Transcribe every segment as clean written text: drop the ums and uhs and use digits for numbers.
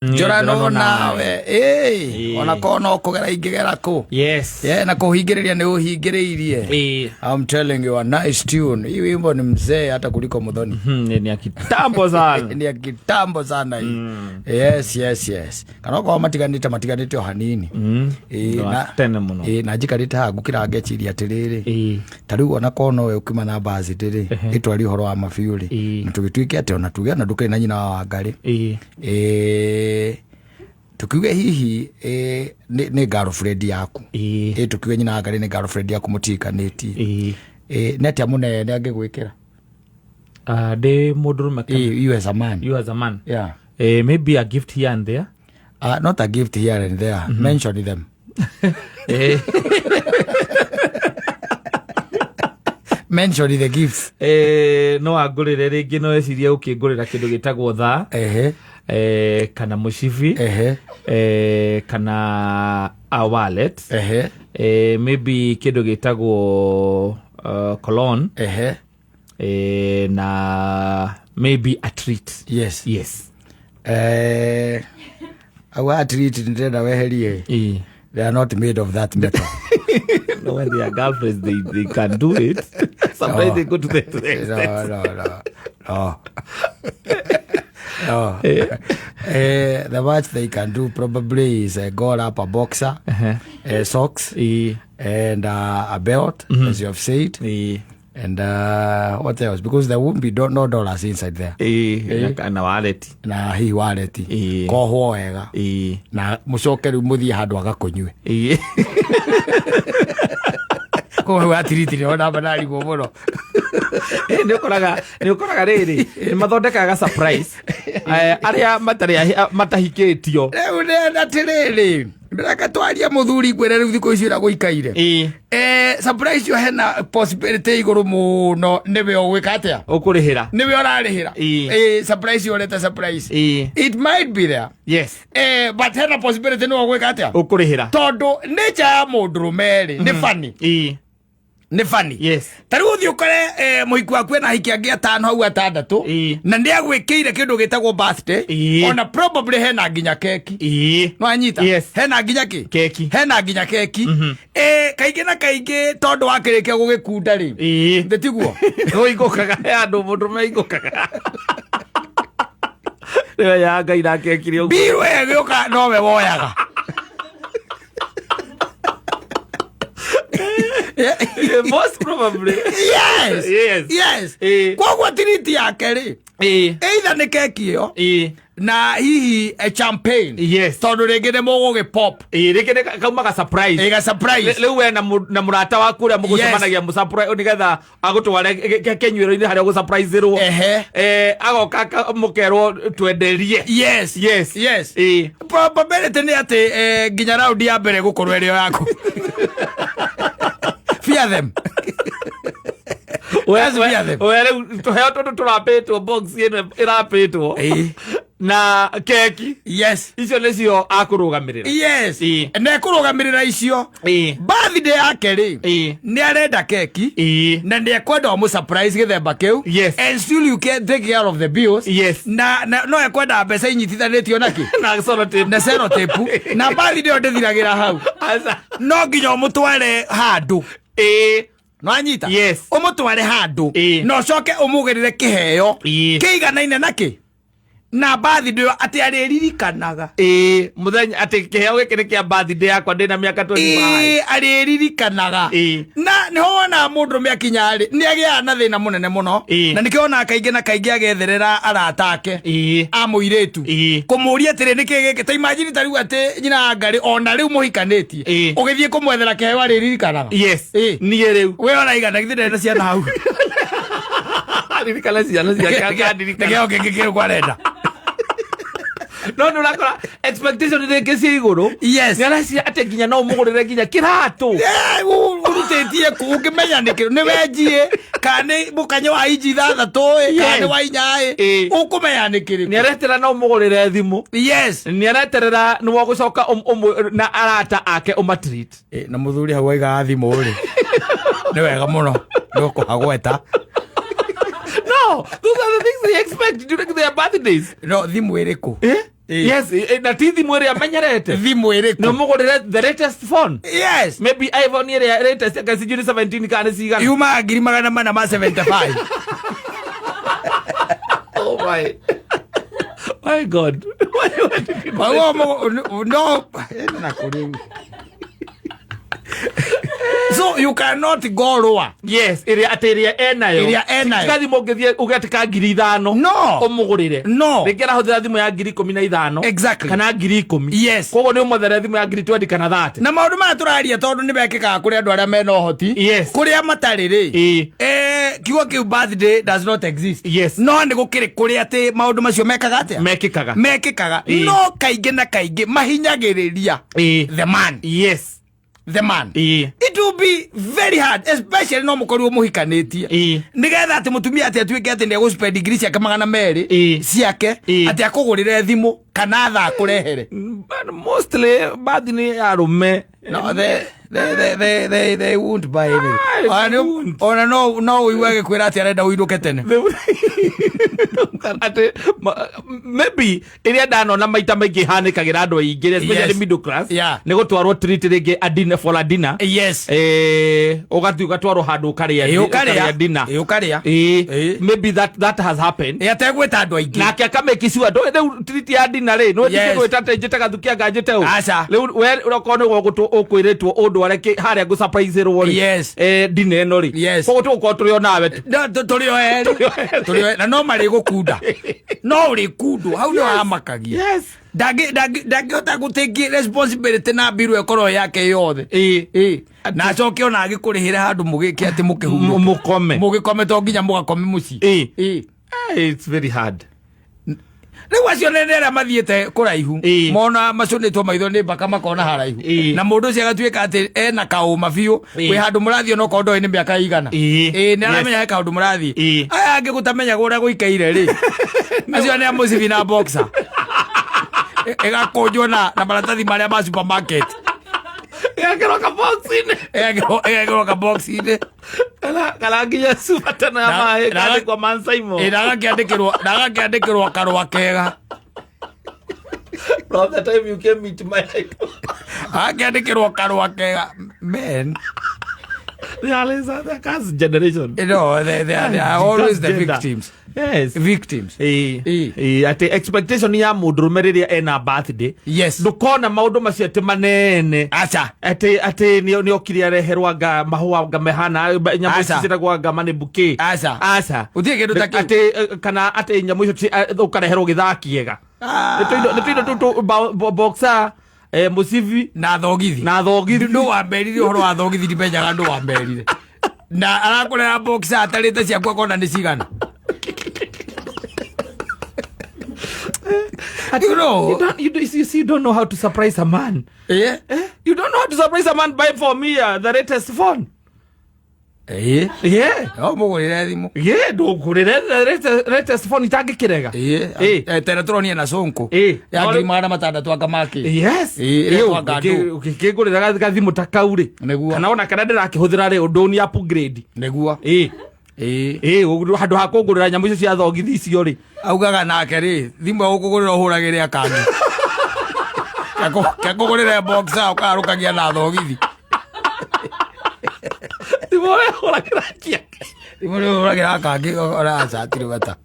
Njorano nawe ona kono kugera ingigera ku na kuhingiriria ni uhingiriirie. I'm telling you, a nice tune. Hii wimbo ni mzee hata kuliko Muthoni. Ni ya kitambo sana. Ni ya kitambo sana hii. Yes. Kana kwa matiganite o hanini. Tena muno. Na jikarite ha gukira ngeciria atiriri. Tariu ona kono we ukima na bazi tiri. Itwari horo wa mafiuri. Tugituike ate ona tuge na duka na nyina wa Ngari. Tukiuge hihi ni girlfriend yaku tukiuge nyina wa Ngari ni girlfriend yaku mutikaniti neti amune ne angigwikira de modrume you as a man yeah maybe a gift here and there not a gift here and there mention them mention the gifts no agurire ringi no esiria ukingurira kindu gitagwo tha kana mushifi kana a wallet maybe kindu gitagwo cologne na maybe a treat yes our treat ndenda weherie they are not made of that metal. No, when they are girlfriends, they can do it. Sometimes they go to the extent. No. The much they can do probably is go up a boxer, socks, and a belt, as you have said. And what else? Because there won't be no dollars inside there. Na wallet. Na hii wallet. Koho wega. Na mucoke riu muthie handu agakunywe. Ko atiriti ona banari go muno. Ni ukoraga riri mathondekaga surprise aria matahikitio riu nenda tiriri ndaka twaria muthuri gwere riu thiko icio guikaire surprise yo hena possibility iguru muno niwe ogwika atia ukurihira niwe orarihira surprise yo leta surprise it might be there yes but hena possibility no ogwika atia ukurihira tondu nature ya mundurumeri ni funny ni funny yes tariu thio kore muhiku waku na hiki angia tano hau atandatu na ndi agwikire kindu gitagwo birthday ona probably hena nginya keki no anyita hena nginya keki hena nginya keki kaingi na kaingi tondu wakirikia gugikunda ri ndetiguo no igukaga andu mundu meigukaga Rewa ya Ngai na keki ri biru egioka no we woyaga most probably yes kwa tiriti yake ri either ni keki yo na hihi a champagne tondu ringi ni mugugi pop ringi ni kaumaga surprise riu we na murata waku ria mugucemanagia mu surprise nigetha agutware kenyuiro-ini haria gu surprise ro agoka mukerwo twenderie yes probability ni ati nginya round ya mbere gukorwo erio yaku fear them were tuheo tundu turapitwo box ino irapitwo na keki icio nicio akurugamirira na kurugamirira icio birthday yake ri ni arenda keki na ni ekwenda mu surprise githemba kiu and still you can take care of the bills na no ekwenda mbeca inyitithanitio naki na sellotape na birthday ndithiragira hau no nginya mutware handu no anyita umutware handu no coke umugirire kiheo kiiganaine naki na birthday ati aririkanaga muthenya ati kiheo gikiri kia birthday yakwa ndina miaka 25 aririkanaga na niho wona mundu miakinya ri ni agia na thina munene muno na nikiona kaingi na kaingi agetherera aratake amuiretu kumuria tiri nikigike ta imagine tariu ati nyina Ngari ona riu muhikanitie ugithie kumwethera kiheo aririkanaga ni riu we ona igana githire na ciana hau aririkana ciana cia kiheo kingikiri kwarenda no nakora expectation ni kesi iguru ni arasi ate nginya no mugurire nginya kiratu urutetie kungimenya nikiro ni wenjie kane mukanye wa inji thathatu kane wa inyai ukumenya nikiri ni aretera no mugurire thimu ni areterera ni wogucoka na arata ake umatreat na muthuri hau aiga thimu ri ni wega muno ndoko hagweta no those are the things they expect during their birthdays no thimu iriku Yes, na ti thimu ĩrĩa amenyerete. Thimu ĩrĩkũ? No mũgũrĩre the latest phone. Yes. Maybe iPhone ĩrĩa latest akasijuni 17 kana cigana. Yuma ngiri magana mana ma 75. Oh my God. No. So you cannot go lower. Yes, area enayo. Area enayo. Kathi mongethie ugatika ngiri 5. No. Umugurire. No. Rekera huthira thimu ya ngiri 15. Exactly. Kana ngiri 10. Yes. Kogo ni umuthere thimu ya ngiri 20 kana 30. Na maundu maya turaria tondu ni bekikaga kuri andu aria mena uhoti. Yes. Kuri amatari ri. Kiugo kiu birthday does not exist. Yes. No ndi gukiri kuri ati maundu macio mekaga atia? Mekikaga. No kaingi na kaingi mahinyagiriria. The man. Yes. The man. It will be very hard, especially no mukori muhikanitie. Nigetha ati mutumia ati atuike ati ndio spend degree ciake magana meri ciake ati akugurire thimu kana tha kurehere. Mostly bad ni arume. No, they won't buy anything. Ona no uiwage kwira ati arenda uiruke tene. Maybe iria ndano na maita maingi hanikagira andu aingi especially middle class ni gutwarwo treat ringi adina for a dinner. Yes. Ugathi ugatwarwo handu ukaria dinner. Maybe that has happened. Ategweta andu aingi nake akamekisiwa ndo treat ya dinner ri no twita njite gathukia ngajite u riu we urakona gugutu ukwiritwo undu areke haria gu surprise ro ri dinner no ri kogutu uko turio nawe turio eri na no mari gukunda no uri kundu hau no amakagia. Yes. Ndangihota gutake responsibility na biru ekoro yake yothe na acoke ona agikurihira handu mugiki ati mugikome to nginya mugakome muci. It's very hard. Riu acio nendera mathiete kuraihu mona macunitwo maitho ni mbaka makona haraihu na mundu ucio agatuika ati ena kauma biu wi handu murathio no kondo ni miaka igana ni aramenya ka handu murathi aya angi gutamenya gura guikaire ri acio ni amucibi na boxer egakojwo na maratathi maria ma supermarket egakero ka box ine kala nginya subatana ya mahe kali kwa mansaimo ndagakiandikirwo karwa kega from the time you came into my life akiandikirwo karwa kega man. They are the cast generation. You know, they are always the victims. Yes. Victims. Ati expectation ya mundurume riria ena birthday. Yes. Ndukona maundu macio ati manene. Acha. Ati ni okiri areherwa ga mahua ga mehana nyamu ciciragwa ga mane buke. Acha. Utie kindu ta ati kana ati nyamu icio ukareherwo githakiega. Nitindo boxer musivi na thogithi ndo wamberire horo wa thogithi ndimenyaga ndo wamberire na arakorera box atarite ciakwa kona ni cigana. You don't know how to surprise a man. You don't know how to surprise a man. Buy for me the latest phone. Mugurire thimu ndugurire latest phone itangikirega tena turonie na sonko ya ngiri magana matandatu akamaki. ukigurira gathimu takauri kana ona kana ndirakihuthira ri undu ni upgrade neguo handu ha kugurira nyamu icio cia thogithi icio ri augaga nake ri thimu ukugurira uhuragire akangi kakugurira boxer ukarukagia na thogithi uragira kangi oracatire bata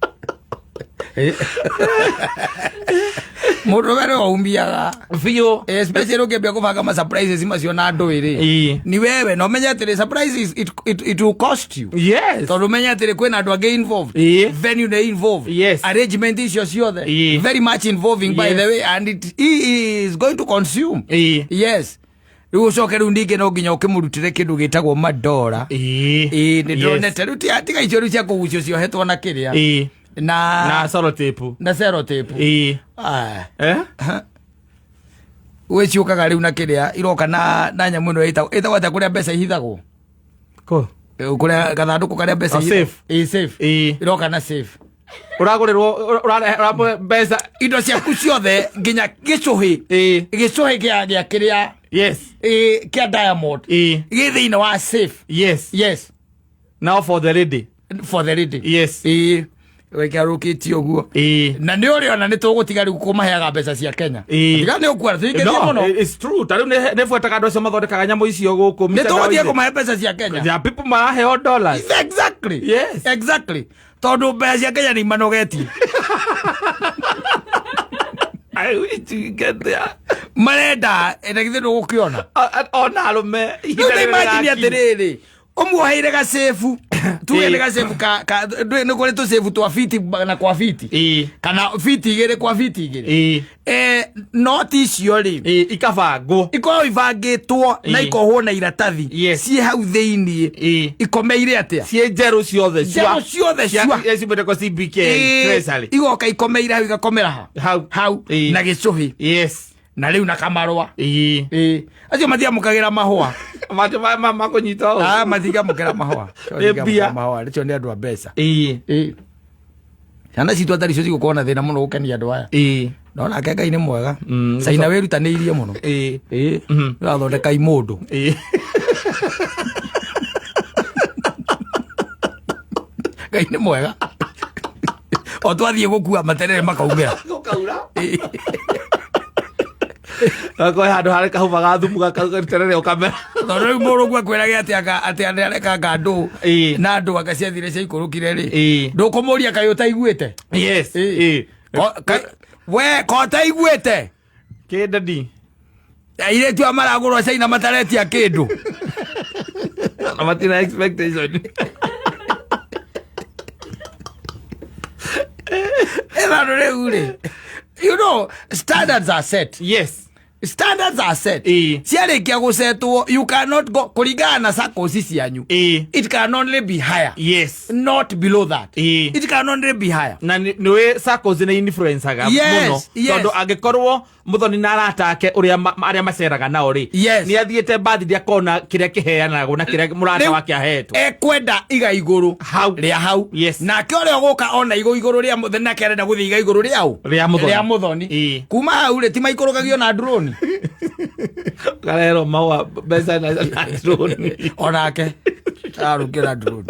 mundu wero umbiaga biu especially ukiambia kubanga ma surprises macio na andu iri ni wewe no menya atire surprises it will cost you. Yes. Tondu menya atire kwina andu age involved venue they involved arrangement icio ciothe very much involving by the way and it is going to consume. Yes. Riu ucoke riu ndingi no nginya ukimurutire kindu gitagwo madora ni ndonete riu tiga icio riu cia kugucio ciohetwo na kiria na sellotape we ciukaga riu na kiria iroka na nyamu ino itagwo ata kuria mbeca ihithagwo kuria gathanduku karia mbeca safe iroka na safe uragurirwo mbeca indo ciaku ciothe nginya gicuhi gia kiria kia Diamond githiine wa safe. Yes. Now for the lady. Yes. wekarukitio guo na nä å rä ona nä tå gå tiga rä u kå maheaga mbeca cia Kenya tiga nä å kuara it's true tarä u nä buetaga andå acio mathondekaga nyamå icio gå kå nä tå gå thiä kå mahe mbeca cia Kenya people maraheo dollars exactly yes exactly tondå mbeca cia Kenya nä imanogetie I wish you get there marenda ena githä ndå gå kä ona ona arå me imagine atä rä rä umuheire gacebu tuge nä gacebu nä kå rä tå cebu twa fiti na kwa fiti kana fiti igä rä kwa fiti igä rä noti icio rä ikabangwo ikorwo ibangä two na ikohwo na iratathi ciä hau thä iniä ikomeire atä a ciä njerå ciothe ciothe CBK igoka ikomeire hau igakomera hau na gä cåhä na rä u na kamarwa acio mathiamå ra mahåa makånyita mathigamå kä ra mahåa nä cio nä andå a mbeca ciana citå atarä cio cigå korwo na thä na må no gå kenia andå aya nonake Ngai nä mwega caina wä rutanä irie må no rathondeka imå ndå Ngai nä mwega o twathiä gå kua materere makaumä ra Ako handå harä kahåbaga thumu gaterere å kamera tondå rä u må rå gu akwä rage atä nä arekanga ndå na ndå anga ciathire cia ikå rå kire rä ndå kå må ria kaä å taiguä te we ko taiguä te kä ndani airä tu amaragå rwo caina mataretia kä ndå matina expectation ethano rä u rä you know standards are set standards are set ciarĩkia gũcetwo you cannot go kũringana na SACCOs cianyu it can only be higher not below that it can only be higher na nĩwe SACCOs nĩ influencaga mũno tondũ angĩkorwo mũthoni na aratake arĩa maceraga nao rĩ nĩ athiĩte birthday akona kĩrĩa kĩheanagwo na kĩrĩa mũrata wake ahetwo ekwenda iga igũrũ rĩa hau nake ũrĩa ũgũka ona igũrũ rĩa mũthoni nake arenda gũthiĩ iga igũrũ rĩa mũthoni kuma hau rĩ ti maikũrũkagio na drone karero maua mbeca na drone onake arũkĩra drone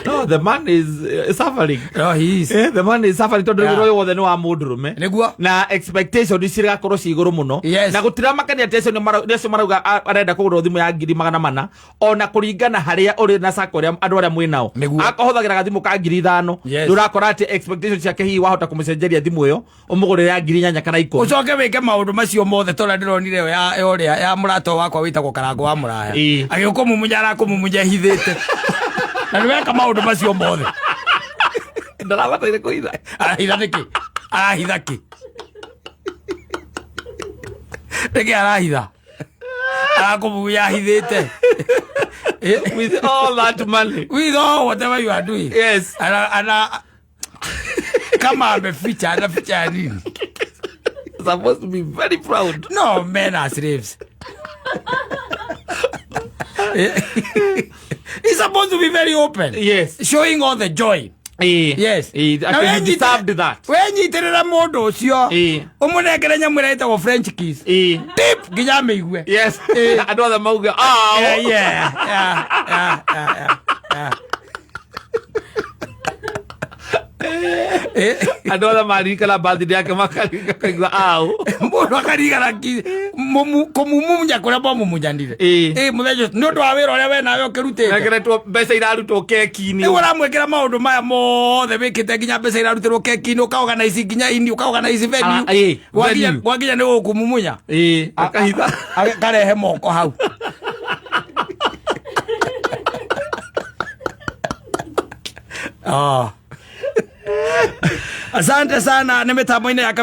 No, the man is suffering. No, he is. The man is suffering. Tondu rũĩ wothe nĩ wa mũndũ rũme. Nĩguo. Na expectation cirakorwo ci igũrũ mũno. Na gũtira makania tecio nĩcio marauga arenda kũgũra thimũ ya 400,000 ona kũringana harĩa ũrĩ na SACCO andũ arĩa mwĩ nao. Akahũthagĩra gathimũ ka 5,000 ndũrakora atĩ expectation ciake hihi wahota kũmũcenjeria thimũ ĩyo ũmũgũrĩre ya 8,000 kana 10. Ũcoke wĩke maũndũ macio mothe tondũ ndĩronire ya mũrata wakwa wĩtagwo Karango wa Mũraya. Agĩũka mũmunya arakũmumunya hithĩte. Na nĩweka maũndũ macio mothe ndarabataire kũhitha arahitha kĩ nĩkĩ arahitha arakũmunya hithĩte with all that money with all whatever you are doing kama ameficha anaficha nini supposed to be very proud no men are slaves He's supposed to be very open. Showing all the joy. Yes. He deserved that. When you tell a modo, sio. Umunekere nyamwira ita French kiss. Tip ginya meigue. Yes. I know the moga. Oh. Yeah. Adora marika la birthday yake makarika kaigwa au mundu akarika raki kumumunya kuria bomumunyandire muthejo no ndo awira uria we nawe ukirutite negeretwo mbeca irarutwo keki-inĩ ni uramwekera maundu maya mothe wikite nginya mbeca irarutirwo keki-inĩ ukaorganize nginya ini ukaorganize venue gwakinya ni gukumumunya akahitha karehe moko hau asante sana, nimetambo ine ya